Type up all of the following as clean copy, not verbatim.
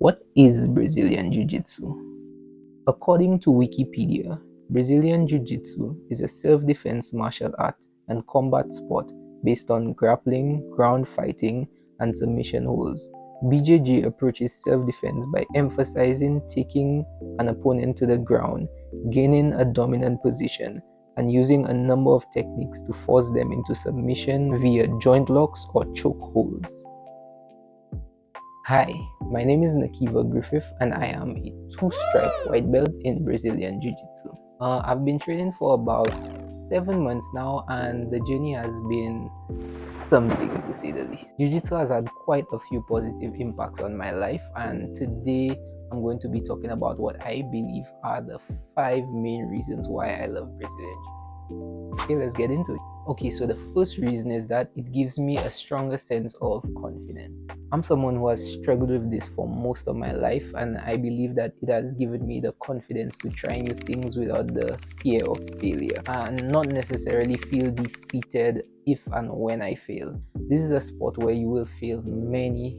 What is Brazilian Jiu-Jitsu? According to Wikipedia, Brazilian Jiu-Jitsu is a self-defense martial art and combat sport based on grappling, ground fighting, and submission holds. BJJ approaches self-defense by emphasizing taking an opponent to the ground, gaining a dominant position, and using a number of techniques to force them into submission via joint locks or choke holds. Hi, my name is Nakiva Griffith and I am a two-stripe white belt in Brazilian Jiu-Jitsu. I've been training for about 7 months now and the journey has been something to say the least. Jiu-Jitsu has had quite a few positive impacts on my life, and today I'm going to be talking about what I believe are the 5 main reasons why I love Brazilian Jiu-Jitsu. Okay, let's get into it. Okay, so the first reason is that it gives me a stronger sense of confidence. I'm someone who has struggled with this for most of my life, and I believe that it has given me the confidence to try new things without the fear of failure and not necessarily feel defeated if and when I fail. This is a sport where you will fail many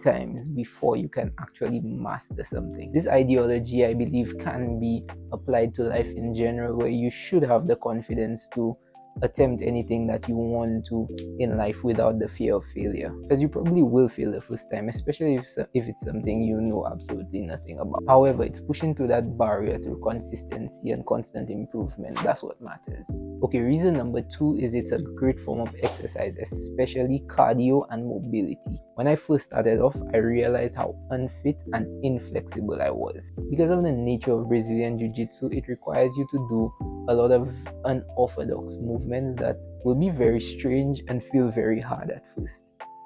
times before you can actually master something. This ideology, I believe, can be applied to life in general, where you should have the confidence to attempt anything that you want to in life without the fear of failure, because you probably will fail the first time, especially if it's something you know absolutely nothing about. However, it's pushing through that barrier through consistency and constant improvement. That's what matters. Okay, reason number 2 is it's a great form of exercise, especially cardio and mobility. When I first started off, I realized how unfit and inflexible I was. Because of the nature of Brazilian Jiu-Jitsu, it requires you to do a lot of unorthodox movements that will be very strange and feel very hard at first.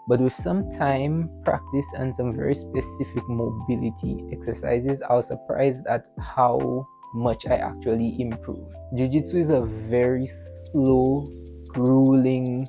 But with some time, practice, and some very specific mobility exercises, I was surprised at how much I actually improved. Jiu-Jitsu is a very slow, grueling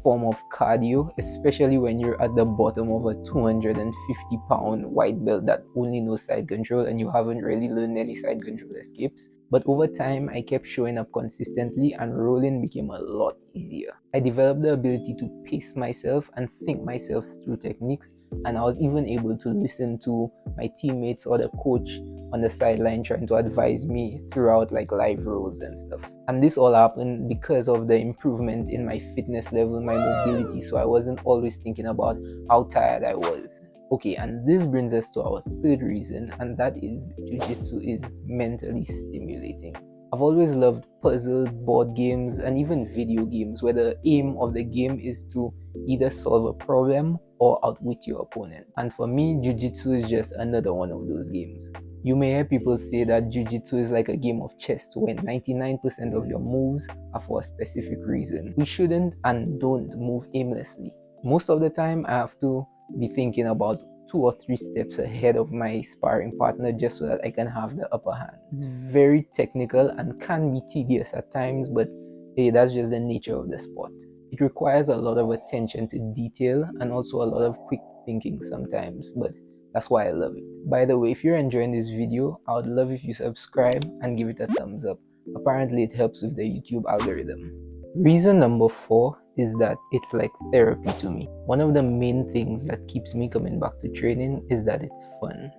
form of cardio, especially when you're at the bottom of a 250-pound white belt that only knows side control and you haven't really learned any side control escapes. But over time, I kept showing up consistently and rolling became a lot easier. I developed the ability to pace myself and think myself through techniques, and I was even able to listen to my teammates or the coach on the sideline trying to advise me throughout like live rolls and stuff. And this all happened because of the improvement in my fitness level, my mobility, so I wasn't always thinking about how tired I was. Okay, and this brings us to our third reason, and that is Jiu-Jitsu is mentally stimulating. I've always loved puzzle, board games, and even video games where the aim of the game is to either solve a problem or outwit your opponent. And for me, Jiu-Jitsu is just another one of those games. You may hear people say that Jiu-Jitsu is like a game of chess when 99% of your moves are for a specific reason. We shouldn't and don't move aimlessly. Most of the time, I have to be thinking about 2 or 3 steps ahead of my sparring partner just so that I can have the upper hand. It's very technical and can be tedious at times, but hey, that's just the nature of the sport. It requires a lot of attention to detail and also a lot of quick thinking sometimes, but that's why I love it. By the way, if you're enjoying this video, I would love if you subscribe and give it a thumbs up. Apparently it helps with the YouTube algorithm. Reason number 4 is that it's like therapy to me. One of the main things that keeps me coming back to training is that it's fun.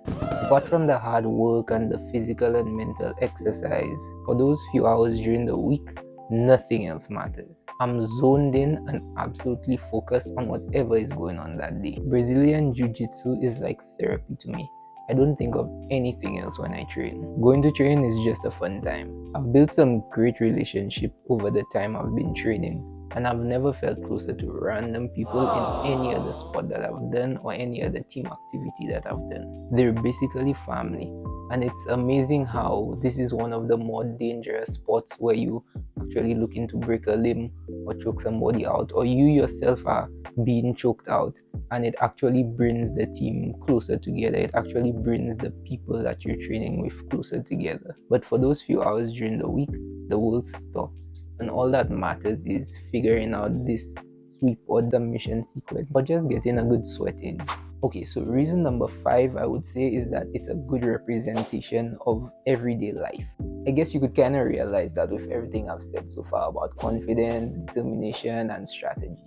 Apart from the hard work and the physical and mental exercise, for those few hours during the week, nothing else matters. I'm zoned in and absolutely focused on whatever is going on that day. Brazilian Jiu-Jitsu is like therapy to me. I don't think of anything else when I train. Going to train is just a fun time. I've built some great relationships over the time I've been training, and I've never felt closer to random people in any other sport that I've done or any other team activity that I've done. They're basically family, and it's amazing how this is one of the more dangerous sports where you actually looking to break a limb or choke somebody out, or you yourself are being choked out, and it actually brings the team closer together. It actually brings the people that you're training with closer together. But for those few hours during the week, the world stops, and all that matters is figuring out this sweep or submission sequence or just getting a good sweat in. Okay, so reason number 5 I would say is that it's a good representation of everyday life. I guess you could kind of realize that with everything I've said so far about confidence, determination, and strategy.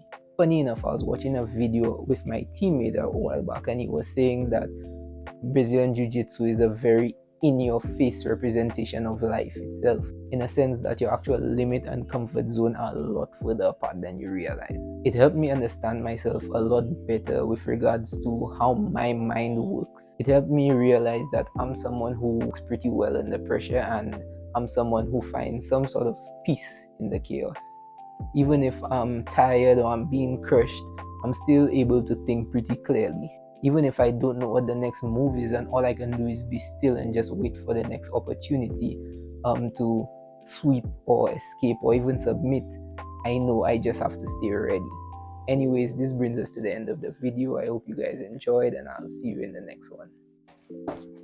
funny enough, I was watching a video with my teammate a while back, and he was saying that Brazilian Jiu-Jitsu is a very in-your-face representation of life itself, in a sense that your actual limit and comfort zone are a lot further apart than you realize. It helped me understand myself a lot better with regards to how my mind works. It helped me realize that I'm someone who works pretty well under pressure, and I'm someone who finds some sort of peace in the chaos. Even if I'm tired or I'm being crushed, I'm still able to think pretty clearly. Even if I don't know what the next move is, and all I can do is be still and just wait for the next opportunity to sweep or escape or even submit, I know I just have to stay ready. Anyways, this brings us to the end of the video. I hope you guys enjoyed, and I'll see you in the next one.